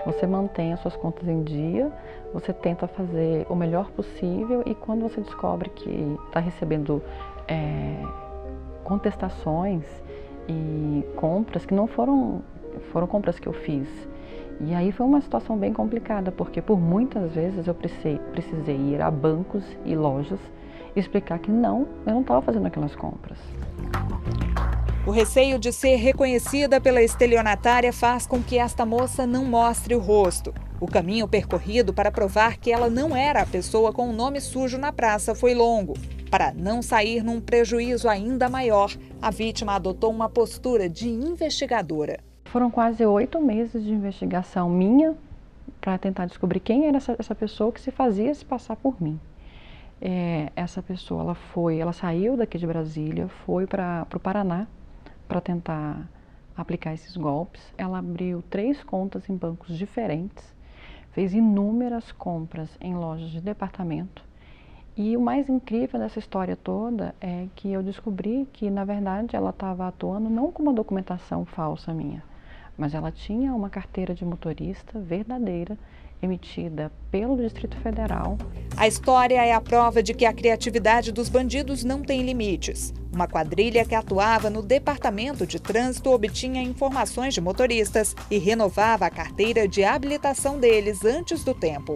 Você mantém as suas contas em dia, você tenta fazer o melhor possível e quando você descobre que está recebendo contestações e compras que não foram compras que eu fiz. E aí foi uma situação bem complicada, porque por muitas vezes eu precisei ir a bancos e lojas e explicar que não, eu não estava fazendo aquelas compras. O receio de ser reconhecida pela estelionatária faz com que esta moça não mostre o rosto. O caminho percorrido para provar que ela não era a pessoa com o nome sujo na praça foi longo. Para não sair num prejuízo ainda maior, a vítima adotou uma postura de investigadora. Foram quase 8 meses de investigação minha para tentar descobrir quem era essa pessoa que se fazia se passar por mim. Essa pessoa, ela saiu daqui de Brasília, foi para o Paraná para tentar aplicar esses golpes. Ela abriu 3 contas em bancos diferentes, fez inúmeras compras em lojas de departamento. E o mais incrível dessa história toda é que eu descobri que, na verdade, ela estava atuando não com uma documentação falsa minha, mas ela tinha uma carteira de motorista verdadeira, emitida pelo Distrito Federal. A história é a prova de que a criatividade dos bandidos não tem limites. Uma quadrilha que atuava no Departamento de Trânsito obtinha informações de motoristas e renovava a carteira de habilitação deles antes do tempo.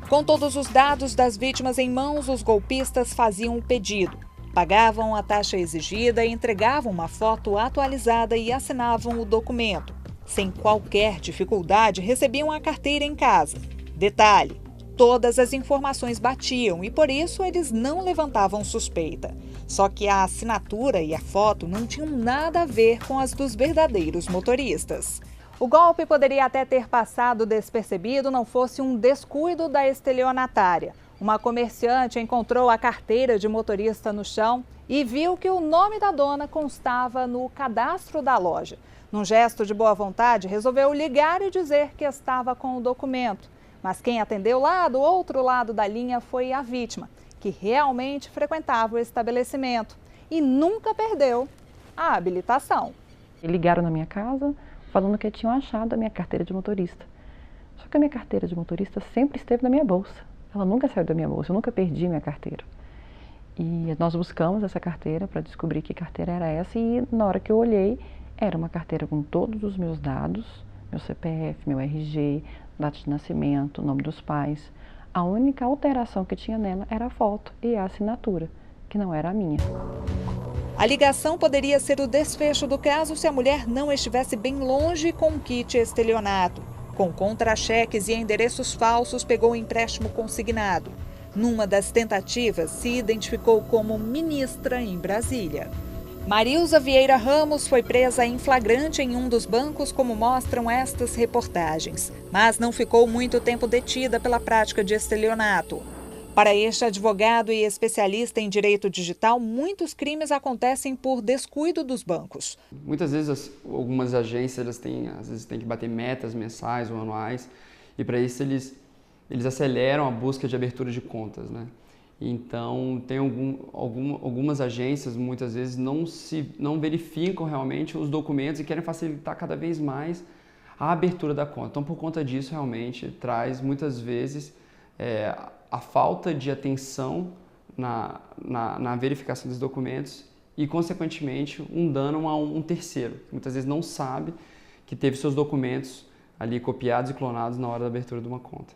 Com todos os dados das vítimas em mãos, os golpistas faziam o pedido. Pagavam a taxa exigida, entregavam uma foto atualizada e assinavam o documento. Sem qualquer dificuldade, recebiam a carteira em casa. Detalhe: todas as informações batiam e, por isso, eles não levantavam suspeita. Só que a assinatura e a foto não tinham nada a ver com as dos verdadeiros motoristas. O golpe poderia até ter passado despercebido não fosse um descuido da estelionatária. Uma comerciante encontrou a carteira de motorista no chão e viu que o nome da dona constava no cadastro da loja. Num gesto de boa vontade, resolveu ligar e dizer que estava com o documento. Mas quem atendeu lá do outro lado da linha foi a vítima, que realmente frequentava o estabelecimento e nunca perdeu a habilitação. Ligaram na minha casa falando que tinham achado a minha carteira de motorista. Só que a minha carteira de motorista sempre esteve na minha bolsa. Ela nunca saiu da minha bolsa, eu nunca perdi minha carteira. E nós buscamos essa carteira para descobrir que carteira era essa e na hora que eu olhei, era uma carteira com todos os meus dados, meu CPF, meu RG, data de nascimento, nome dos pais. A única alteração que tinha nela era a foto e a assinatura, que não era a minha. A ligação poderia ser o desfecho do caso se a mulher não estivesse bem longe com o kit estelionato. Com contra-cheques e endereços falsos, pegou o empréstimo consignado. Numa das tentativas, se identificou como ministra em Brasília. Marilza Vieira Ramos foi presa em flagrante em um dos bancos, como mostram estas reportagens. Mas não ficou muito tempo detida pela prática de estelionato. Para este advogado e especialista em direito digital, muitos crimes acontecem por descuido dos bancos. Muitas vezes algumas agências às vezes têm que bater metas mensais ou anuais e para isso eles aceleram a busca de abertura de contas, né? Então tem algumas agências muitas vezes não verificam realmente os documentos e querem facilitar cada vez mais a abertura da conta. Então por conta disso realmente traz muitas vezes a falta de atenção na verificação dos documentos e, consequentemente, um dano a um terceiro, que muitas vezes não sabe que teve seus documentos ali copiados e clonados na hora da abertura de uma conta.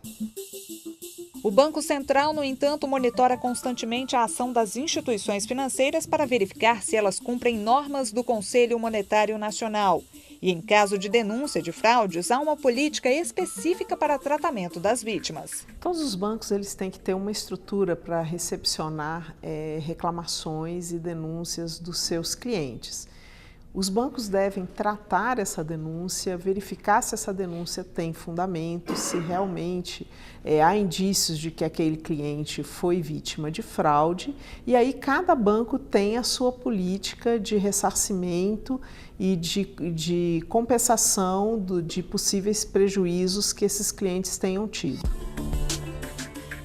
O Banco Central, no entanto, monitora constantemente a ação das instituições financeiras para verificar se elas cumprem normas do Conselho Monetário Nacional. E, em caso de denúncia de fraudes, há uma política específica para tratamento das vítimas. Todos os bancos eles têm que ter uma estrutura para recepcionar reclamações e denúncias dos seus clientes. Os bancos devem tratar essa denúncia, verificar se essa denúncia tem fundamento, se realmente há indícios de que aquele cliente foi vítima de fraude, e aí cada banco tem a sua política de ressarcimento e de compensação de possíveis prejuízos que esses clientes tenham tido.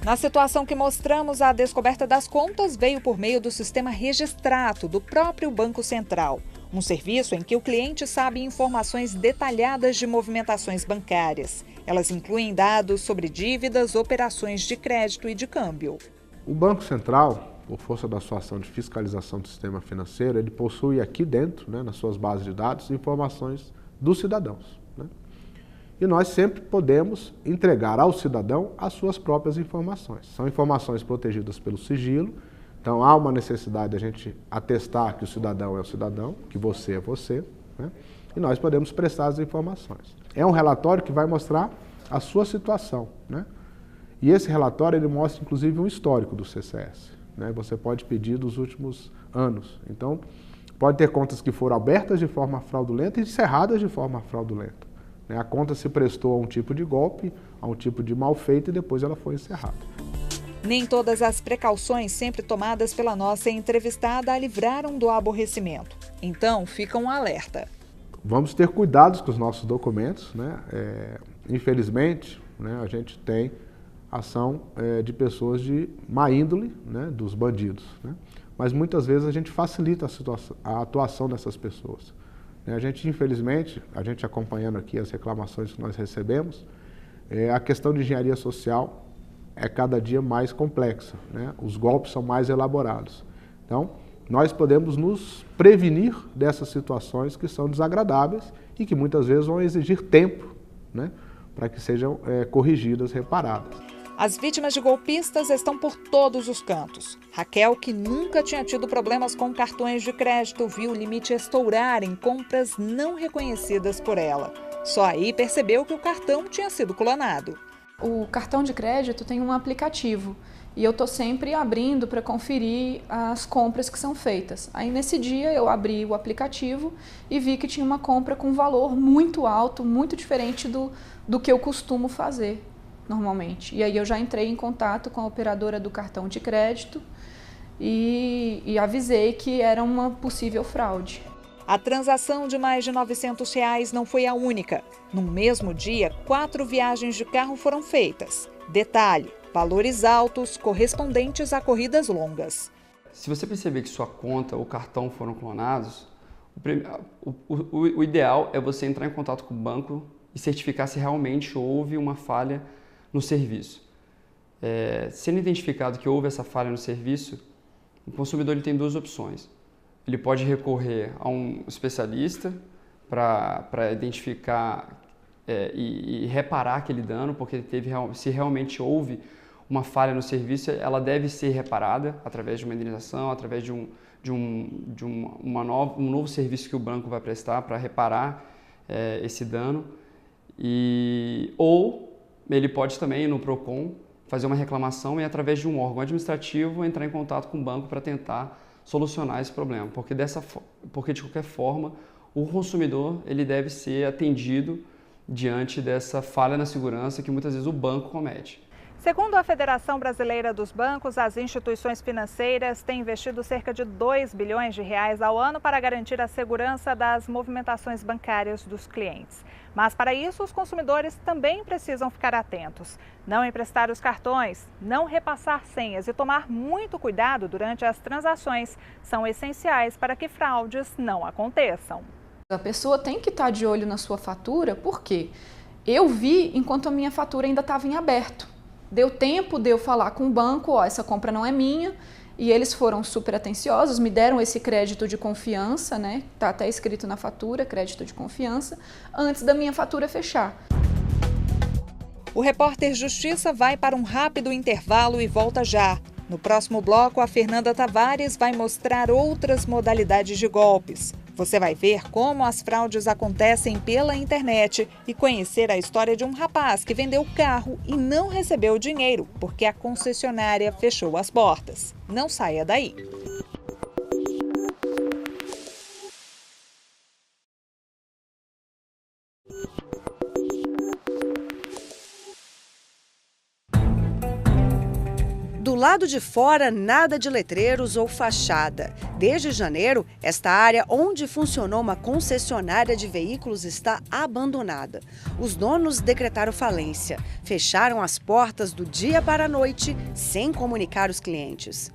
Na situação que mostramos, a descoberta das contas veio por meio do sistema Registrato do próprio Banco Central, um serviço em que o cliente sabe informações detalhadas de movimentações bancárias. Elas incluem dados sobre dívidas, operações de crédito e de câmbio. O Banco Central, por força da sua ação de fiscalização do sistema financeiro, ele possui aqui dentro, nas suas bases de dados, informações dos cidadãos. E nós sempre podemos entregar ao cidadão as suas próprias informações. São informações protegidas pelo sigilo, então há uma necessidade de a gente atestar que o cidadão é o cidadão, que você é você, e nós podemos prestar as informações. É um relatório que vai mostrar a sua situação, E esse relatório ele mostra inclusive um histórico do CCS, Você pode pedir dos últimos anos. Então, pode ter contas que foram abertas de forma fraudulenta e encerradas de forma fraudulenta. A conta se prestou a um tipo de golpe, a um tipo de mal feito e depois ela foi encerrada. Nem todas as precauções sempre tomadas pela nossa entrevistada a livraram do aborrecimento. Então, fica um alerta. Vamos ter cuidados com os nossos documentos, Infelizmente, a gente tem ação de pessoas de má índole, dos bandidos, Mas muitas vezes a gente facilita a atuação dessas pessoas. A gente, infelizmente, a gente acompanhando aqui as reclamações que nós recebemos, a questão de engenharia social é cada dia mais complexa, Os golpes são mais elaborados. Então, nós podemos nos prevenir dessas situações que são desagradáveis e que muitas vezes vão exigir tempo, para que sejam corrigidas, reparadas. As vítimas de golpistas estão por todos os cantos. Raquel, que nunca tinha tido problemas com cartões de crédito, viu o limite estourar em compras não reconhecidas por ela. Só aí percebeu que o cartão tinha sido clonado. O cartão de crédito tem um aplicativo e eu estou sempre abrindo para conferir as compras que são feitas. Aí nesse dia eu abri o aplicativo e vi que tinha uma compra com valor muito alto, muito diferente do que eu costumo fazer normalmente. E aí eu já entrei em contato com a operadora do cartão de crédito e avisei que era uma possível fraude. A transação de mais de R$900 não foi a única. No mesmo dia, 4 viagens de carro foram feitas. Detalhe, valores altos correspondentes a corridas longas. Se você perceber que sua conta ou cartão foram clonados, o ideal é você entrar em contato com o banco e certificar se realmente houve uma falha no serviço. Sendo identificado que houve essa falha no serviço, o consumidor ele tem 2 opções. Ele pode recorrer a um especialista para identificar e reparar aquele dano, porque se realmente houve uma falha no serviço, ela deve ser reparada através de uma indenização, através de um novo serviço que o banco vai prestar para reparar esse dano. Ou ele pode também ir no PROCON fazer uma reclamação e através de um órgão administrativo entrar em contato com o banco para tentar solucionar esse problema, porque de qualquer forma o consumidor ele deve ser atendido diante dessa falha na segurança que muitas vezes o banco comete. Segundo a Federação Brasileira dos Bancos, as instituições financeiras têm investido cerca de R$2 bilhões ao ano para garantir a segurança das movimentações bancárias dos clientes. Mas para isso, os consumidores também precisam ficar atentos. Não emprestar os cartões, não repassar senhas e tomar muito cuidado durante as transações são essenciais para que fraudes não aconteçam. A pessoa tem que estar de olho na sua fatura, porque eu vi enquanto a minha fatura ainda estava em aberto. Deu tempo de eu falar com o banco, essa compra não é minha, e eles foram super atenciosos, me deram esse crédito de confiança, Tá até escrito na fatura, crédito de confiança, antes da minha fatura fechar. O repórter Justiça vai para um rápido intervalo e volta já. No próximo bloco, a Fernanda Tavares vai mostrar outras modalidades de golpes. Você vai ver como as fraudes acontecem pela internet e conhecer a história de um rapaz que vendeu carro e não recebeu dinheiro porque a concessionária fechou as portas. Não saia daí! lado de fora, nada de letreiros ou fachada. Desde janeiro, esta área onde funcionou uma concessionária de veículos está abandonada. Os donos decretaram falência, fecharam as portas do dia para a noite sem comunicar os clientes.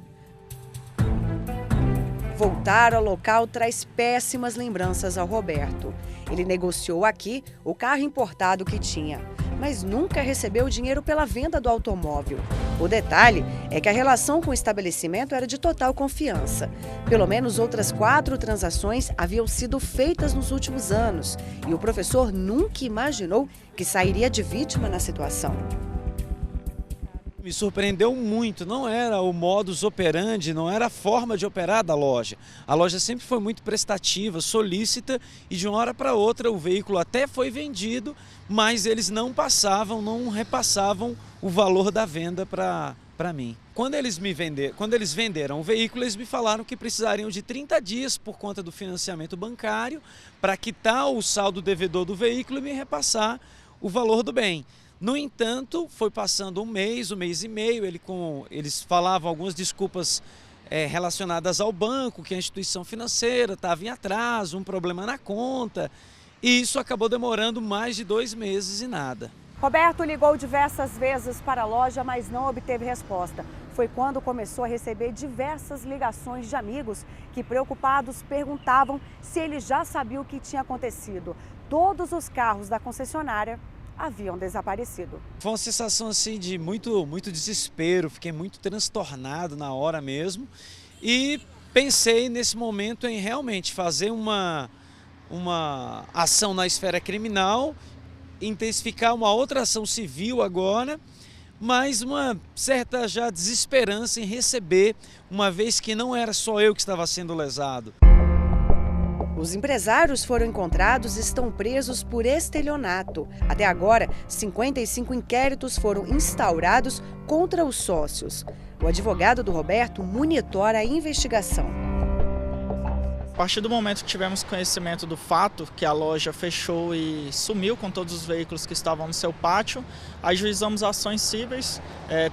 Voltar ao local traz péssimas lembranças ao Roberto. Ele negociou aqui o carro importado que tinha, mas nunca recebeu dinheiro pela venda do automóvel. O detalhe é que a relação com o estabelecimento era de total confiança. Pelo menos outras 4 transações haviam sido feitas nos últimos anos e o professor nunca imaginou que sairia de vítima na situação. Me surpreendeu muito, não era o modus operandi, não era a forma de operar da loja. A loja sempre foi muito prestativa, solícita e de uma hora para outra o veículo até foi vendido, mas eles não repassavam o valor da venda para mim. Quando eles venderam o veículo, eles me falaram que precisariam de 30 dias por conta do financiamento bancário para quitar o saldo devedor do veículo e me repassar o valor do bem. No entanto, foi passando um mês e meio, eles falavam algumas desculpas relacionadas ao banco, que a instituição financeira estava em atraso, um problema na conta, e isso acabou demorando mais de 2 meses e nada. Roberto ligou diversas vezes para a loja, mas não obteve resposta. Foi quando começou a receber diversas ligações de amigos que, preocupados, perguntavam se ele já sabia o que tinha acontecido. Todos os carros da concessionária haviam desaparecido. Foi uma sensação assim de muito desespero, fiquei muito transtornado na hora mesmo e pensei nesse momento em realmente fazer uma ação na esfera criminal, intensificar uma outra ação civil agora, mas uma certa já desesperança em receber, uma vez que não era só eu que estava sendo lesado. Os empresários foram encontrados e estão presos por estelionato. Até agora, 55 inquéritos foram instaurados contra os sócios. O advogado do Roberto monitora a investigação. A partir do momento que tivemos conhecimento do fato que a loja fechou e sumiu com todos os veículos que estavam no seu pátio, ajuizamos ações cíveis,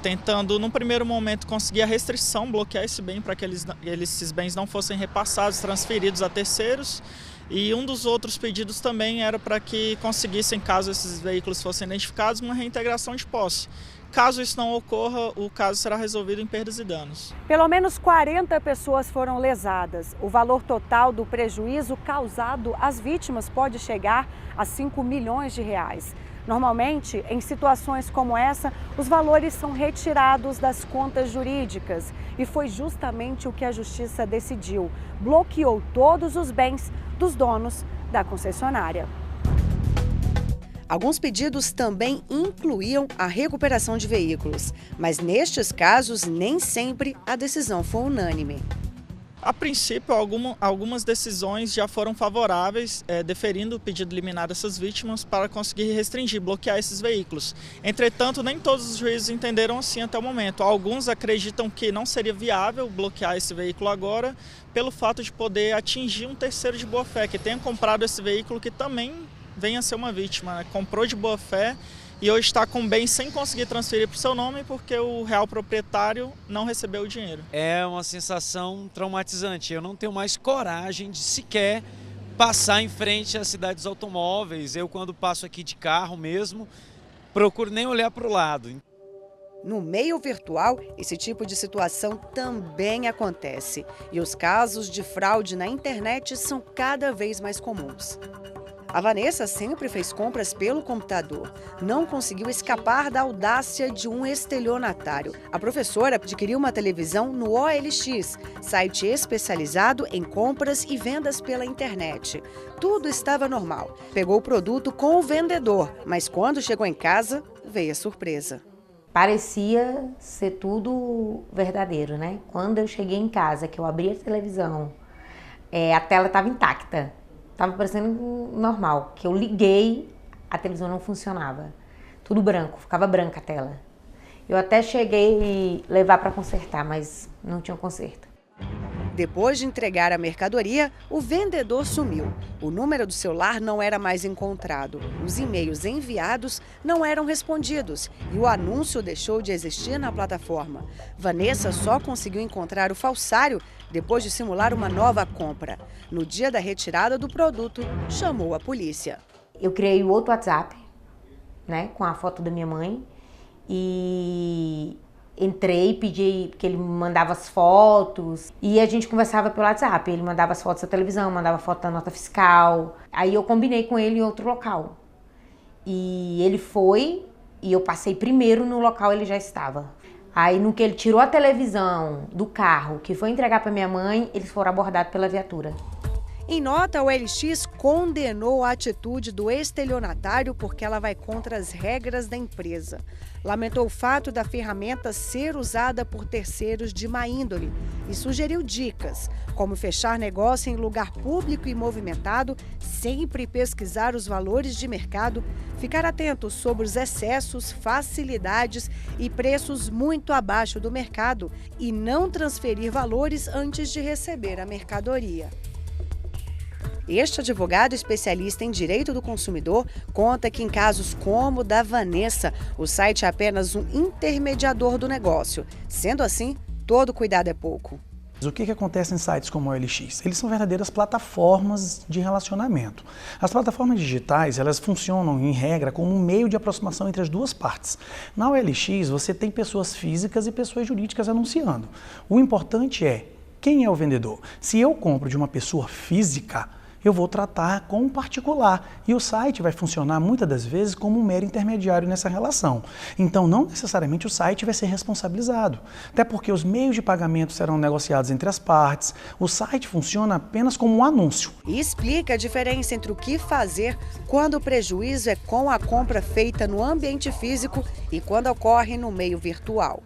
tentando, num primeiro momento, conseguir a restrição, bloquear esse bem para que esses bens não fossem repassados, transferidos a terceiros. E um dos outros pedidos também era para que conseguissem, caso esses veículos fossem identificados, uma reintegração de posse. Caso isso não ocorra, o caso será resolvido em perdas e danos. Pelo menos 40 pessoas foram lesadas. O valor total do prejuízo causado às vítimas pode chegar a 5 milhões de reais. Normalmente, em situações como essa, os valores são retirados das contas jurídicas. E foi justamente o que a Justiça decidiu. Bloqueou todos os bens dos donos da concessionária. Alguns pedidos também incluíam a recuperação de veículos, mas nestes casos nem sempre a decisão foi unânime. A princípio, algumas decisões já foram favoráveis, deferindo o pedido liminar dessas vítimas para conseguir restringir, bloquear esses veículos. Entretanto, nem todos os juízes entenderam assim até o momento. Alguns acreditam que não seria viável bloquear esse veículo agora, pelo fato de poder atingir um terceiro de boa-fé, que tenha comprado esse veículo, que também venha a ser uma vítima, né? Comprou de boa-fé e hoje está com bem sem conseguir transferir para o seu nome porque o real proprietário não recebeu o dinheiro. É uma sensação traumatizante. Eu não tenho mais coragem de sequer passar em frente às cidades automóveis. Eu, quando passo aqui de carro mesmo, procuro nem olhar para o lado. No meio virtual, esse tipo de situação também acontece. E os casos de fraude na internet são cada vez mais comuns. A Vanessa sempre fez compras pelo computador. Não conseguiu escapar da audácia de um estelionatário. A professora adquiriu uma televisão no OLX, site especializado em compras e vendas pela internet. Tudo estava normal. Pegou o produto com o vendedor, mas quando chegou em casa, veio a surpresa. Parecia ser tudo verdadeiro, né? Quando eu cheguei em casa, que eu abri a televisão, a tela estava intacta. Estava parecendo normal, que eu liguei, a televisão não funcionava. Tudo branco, ficava branca a tela. Eu até cheguei a levar para consertar, mas não tinha conserto. Depois de entregar a mercadoria, o vendedor sumiu. O número do celular não era mais encontrado. Os e-mails enviados não eram respondidos e o anúncio deixou de existir na plataforma. Vanessa só conseguiu encontrar o falsário depois de simular uma nova compra. No dia da retirada do produto, chamou a polícia. Eu criei outro WhatsApp, né, com a foto da minha mãe e entrei, pedi que ele me mandava as fotos e a gente conversava pelo WhatsApp. Ele mandava as fotos da televisão, mandava foto da nota fiscal. Aí eu combinei com ele em outro local. E ele foi e eu passei primeiro no local, ele já estava. Aí no que ele tirou a televisão do carro, que foi entregar para minha mãe, eles foram abordados pela viatura. Em nota, o OLX condenou a atitude do estelionatário porque ela vai contra as regras da empresa. Lamentou o fato da ferramenta ser usada por terceiros de má índole e sugeriu dicas, como fechar negócio em lugar público e movimentado, sempre pesquisar os valores de mercado, ficar atento sobre os excessos, facilidades e preços muito abaixo do mercado e não transferir valores antes de receber a mercadoria. Este advogado especialista em direito do consumidor conta que em casos como o da Vanessa, o site é apenas um intermediador do negócio. Sendo assim, todo cuidado é pouco. O que acontece em sites como o OLX? Eles são verdadeiras plataformas de relacionamento. As plataformas digitais, elas funcionam, em regra, como um meio de aproximação entre as duas partes. Na OLX, você tem pessoas físicas e pessoas jurídicas anunciando. O importante é quem é o vendedor. Se eu compro de uma pessoa física, eu vou tratar com um particular e o site vai funcionar muitas das vezes como um mero intermediário nessa relação. Então, não necessariamente o site vai ser responsabilizado, até porque os meios de pagamento serão negociados entre as partes, o site funciona apenas como um anúncio. E explica a diferença entre o que fazer quando o prejuízo é com a compra feita no ambiente físico e quando ocorre no meio virtual.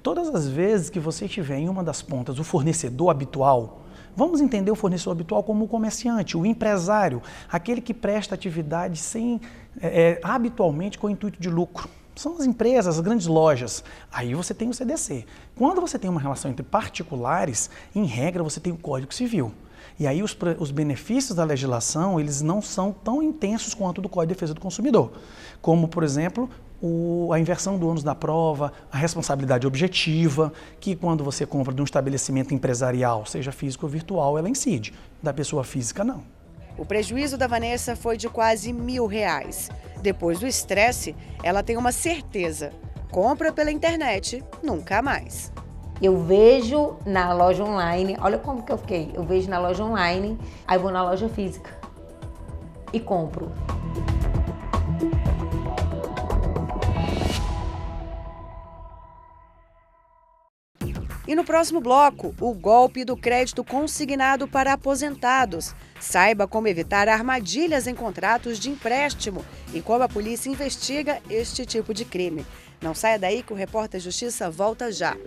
Todas as vezes que você tiver em uma das pontas o fornecedor habitual, vamos entender o fornecedor habitual como o comerciante, o empresário, aquele que presta atividade habitualmente com o intuito de lucro. São as empresas, as grandes lojas. Aí você tem o CDC. Quando você tem uma relação entre particulares, em regra você tem o Código Civil. E aí os benefícios da legislação, eles não são tão intensos quanto do Código de Defesa do Consumidor. Como, por exemplo, a inversão do ônus da prova, a responsabilidade objetiva, que quando você compra de um estabelecimento empresarial, seja físico ou virtual, ela incide. Da pessoa física, não. O prejuízo da Vanessa foi de quase R$1.000. Depois do estresse, ela tem uma certeza: compra pela internet, nunca mais. Eu vejo na loja online, olha como que eu fiquei, eu vejo na loja online, aí vou na loja física e compro. E no próximo bloco, o golpe do crédito consignado para aposentados. Saiba como evitar armadilhas em contratos de empréstimo e como a polícia investiga este tipo de crime. Não saia daí que o Repórter Justiça volta já.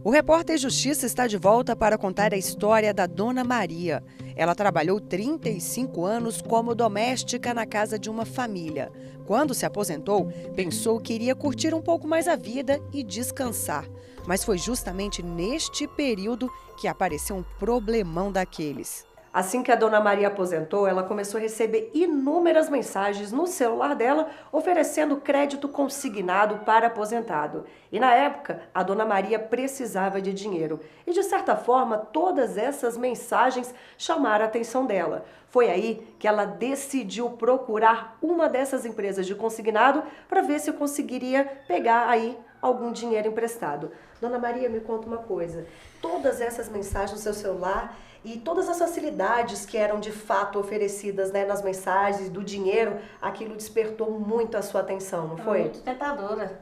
O Repórter Justiça está de volta para contar a história da Dona Maria. Ela trabalhou 35 anos como doméstica na casa de uma família. Quando se aposentou, pensou que iria curtir um pouco mais a vida e descansar. Mas foi justamente neste período que apareceu um problemão daqueles. Assim que a Dona Maria aposentou, ela começou a receber inúmeras mensagens no celular dela oferecendo crédito consignado para aposentado. E na época, a Dona Maria precisava de dinheiro. E de certa forma, todas essas mensagens chamaram a atenção dela. Foi aí que ela decidiu procurar uma dessas empresas de consignado para ver se conseguiria pegar aí algum dinheiro emprestado. Dona Maria, me conta uma coisa. Todas essas mensagens no seu celular e todas as facilidades que eram de fato oferecidas, né, nas mensagens, do dinheiro, aquilo despertou muito a sua atenção, não foi? Muito tentadora.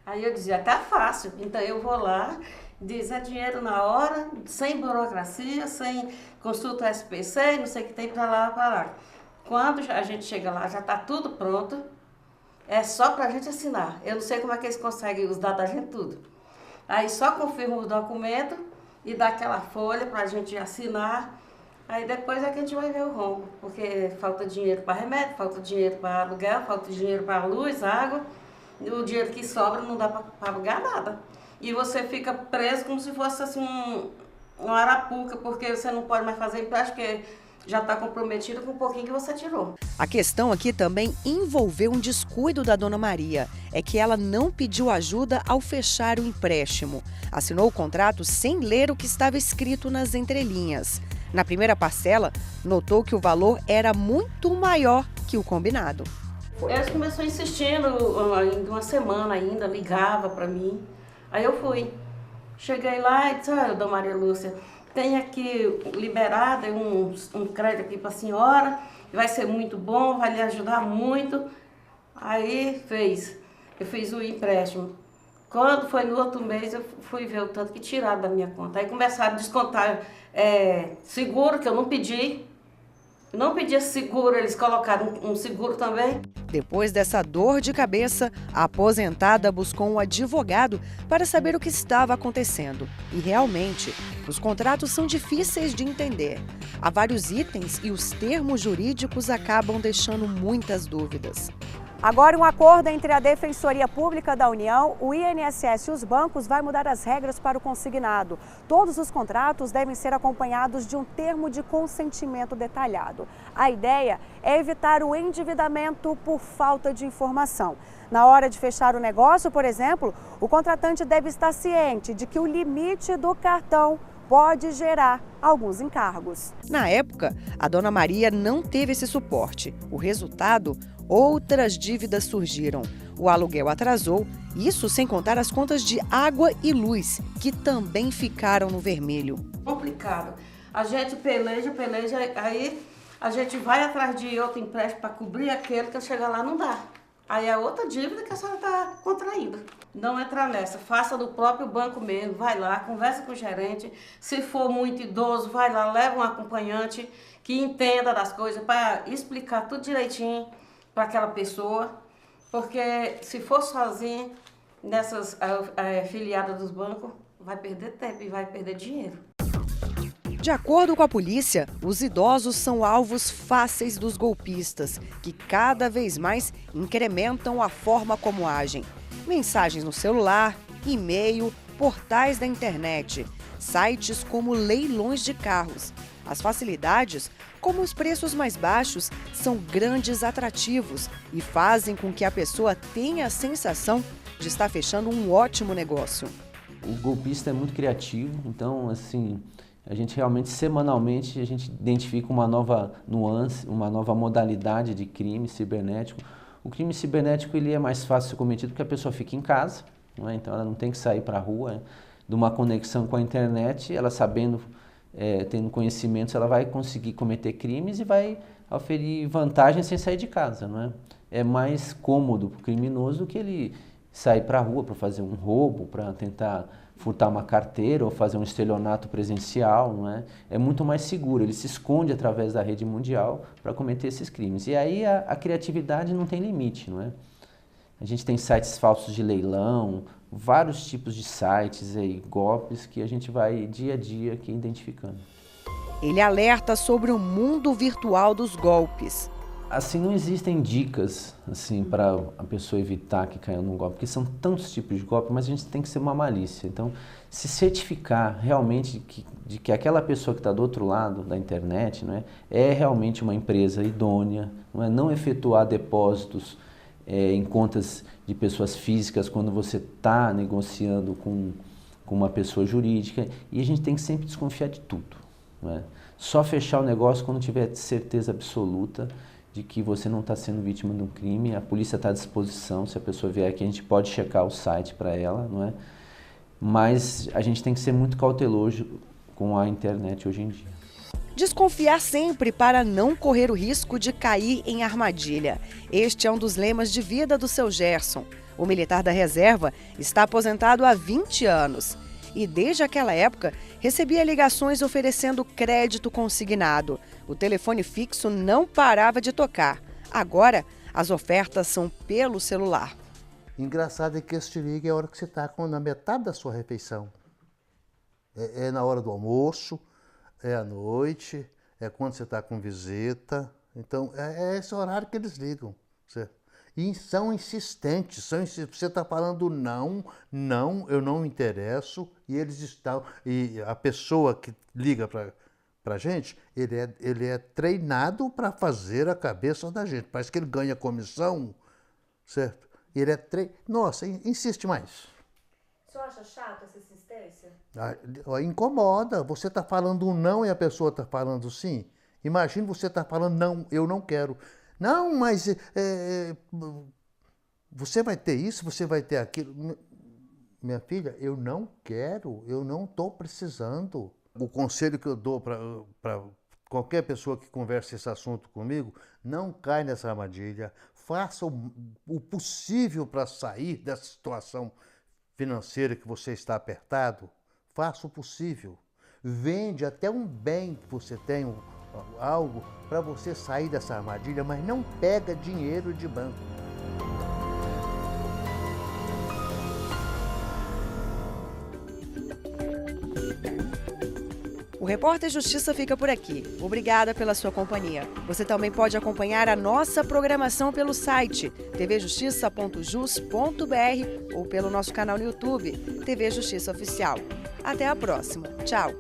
Aí eu dizia, tá fácil, então eu vou lá, diz é dinheiro na hora, sem burocracia, sem consulta SPC, não sei o que tem para lá, para lá. Quando a gente chega lá, já tá tudo pronto, é só pra gente assinar. Eu não sei como é que eles conseguem os dados da gente tudo. Aí só confirma o documento e dá aquela folha para a gente assinar. Aí depois é que a gente vai ver o rombo, porque falta dinheiro para remédio, falta dinheiro para aluguel, falta dinheiro para luz, água, e o dinheiro que sobra não dá para alugar nada. E você fica preso como se fosse assim uma arapuca, porque você não pode mais fazer empréstimo, porque já está comprometido com um pouquinho que você tirou. A questão aqui também envolveu um descuido da dona Maria. É que ela não pediu ajuda ao fechar o empréstimo. Assinou o contrato sem ler o que estava escrito nas entrelinhas. Na primeira parcela, notou que o valor era muito maior que o combinado. Eles começaram insistindo, em uma semana ainda, ligava para mim. Aí eu fui. Cheguei lá e disse, olha, dona Maria Lúcia, tem aqui liberado um crédito aqui para a senhora, vai ser muito bom, vai lhe ajudar muito. Aí eu fiz o empréstimo. Quando foi no outro mês, eu fui ver o tanto que tiraram da minha conta. Aí começaram a descontar seguro, que eu não pedi. Eu não pedia seguro, eles colocaram um seguro também. Depois dessa dor de cabeça, a aposentada buscou um advogado para saber o que estava acontecendo. E realmente, os contratos são difíceis de entender. Há vários itens e os termos jurídicos acabam deixando muitas dúvidas. Agora, um acordo entre a Defensoria Pública da União, o INSS e os bancos vai mudar as regras para o consignado. Todos os contratos devem ser acompanhados de um termo de consentimento detalhado. A ideia é evitar o endividamento por falta de informação. Na hora de fechar o negócio, por exemplo, o contratante deve estar ciente de que o limite do cartão pode gerar alguns encargos. Na época, a dona Maria não teve esse suporte. O resultado, outras dívidas surgiram. O aluguel atrasou, isso sem contar as contas de água e luz, que também ficaram no vermelho. Complicado. A gente peleja, aí a gente vai atrás de outro empréstimo para cobrir aquele que chega lá não dá. Aí é outra dívida que a senhora está contraindo. Não entra nessa, faça do próprio banco mesmo, vai lá, conversa com o gerente. Se for muito idoso, vai lá, leva um acompanhante que entenda das coisas para explicar tudo direitinho para aquela pessoa. Porque se for sozinho, nessas filiadas dos bancos, vai perder tempo e vai perder dinheiro. De acordo com a polícia, os idosos são alvos fáceis dos golpistas, que cada vez mais incrementam a forma como agem. Mensagens no celular, e-mail, portais da internet, sites como leilões de carros. As facilidades, como os preços mais baixos, são grandes atrativos e fazem com que a pessoa tenha a sensação de estar fechando um ótimo negócio. O golpista é muito criativo, então, assim, a gente realmente, semanalmente, a gente identifica uma nova nuance, uma nova modalidade de crime cibernético. O crime cibernético ele é mais fácil de ser cometido porque a pessoa fica em casa, não é? Então ela não tem que sair para a rua, de uma conexão com a internet, ela sabendo, tendo conhecimentos, ela vai conseguir cometer crimes e vai oferir vantagens sem sair de casa, não é? É mais cômodo para o criminoso do que ele sair para a rua para fazer um roubo, para tentar furtar uma carteira ou fazer um estelionato presencial, não é? É muito mais seguro, ele se esconde através da rede mundial para cometer esses crimes. E aí a criatividade não tem limite, não é? A gente tem sites falsos de leilão, vários tipos de sites e golpes que a gente vai dia a dia aqui identificando. Ele alerta sobre o mundo virtual dos golpes. Assim, não existem dicas assim, para a pessoa evitar que caia num golpe, porque são tantos tipos de golpe, mas a gente tem que ser uma malícia. Então, se certificar realmente de que aquela pessoa que está do outro lado da internet, não é realmente uma empresa idônea, não efetuar depósitos em contas de pessoas físicas quando você está negociando com uma pessoa jurídica, e a gente tem que sempre desconfiar de tudo. Não é? Só fechar o negócio quando tiver certeza absoluta de que você não está sendo vítima de um crime. A polícia está à disposição, se a pessoa vier aqui a gente pode checar o site para ela, não é? Mas a gente tem que ser muito cauteloso com a internet hoje em dia. Desconfiar sempre para não correr o risco de cair em armadilha. Este é um dos lemas de vida do seu Gerson. O militar da reserva está aposentado há 20 anos. E desde aquela época, recebia ligações oferecendo crédito consignado. O telefone fixo não parava de tocar. Agora, as ofertas são pelo celular. Engraçado é que esse te liga é a hora que você está na metade da sua refeição. É na hora do almoço, é à noite, é quando você está com visita. Então, é esse horário que eles ligam, certo? E são insistentes, você está falando não, eu não me interesso, e eles estão, e a pessoa que liga para a gente, ele é treinado para fazer a cabeça da gente, parece que ele ganha comissão, certo? Ele é nossa, insiste mais. O senhor acha chato essa insistência? Incomoda, você está falando não e a pessoa está falando sim. Imagina você está falando não, eu não quero. Não, mas você vai ter isso, você vai ter aquilo. Minha filha, eu não quero, eu não estou precisando. O conselho que eu dou para qualquer pessoa que converse esse assunto comigo, não cai nessa armadilha, faça o possível para sair dessa situação financeira que você está apertado, faça o possível. Vende até um bem que você tem, algo para você sair dessa armadilha, mas não pega dinheiro de banco. O Repórter Justiça fica por aqui. Obrigada pela sua companhia. Você também pode acompanhar a nossa programação pelo site tvjustiça.jus.br ou pelo nosso canal no YouTube, TV Justiça Oficial. Até a próxima. Tchau!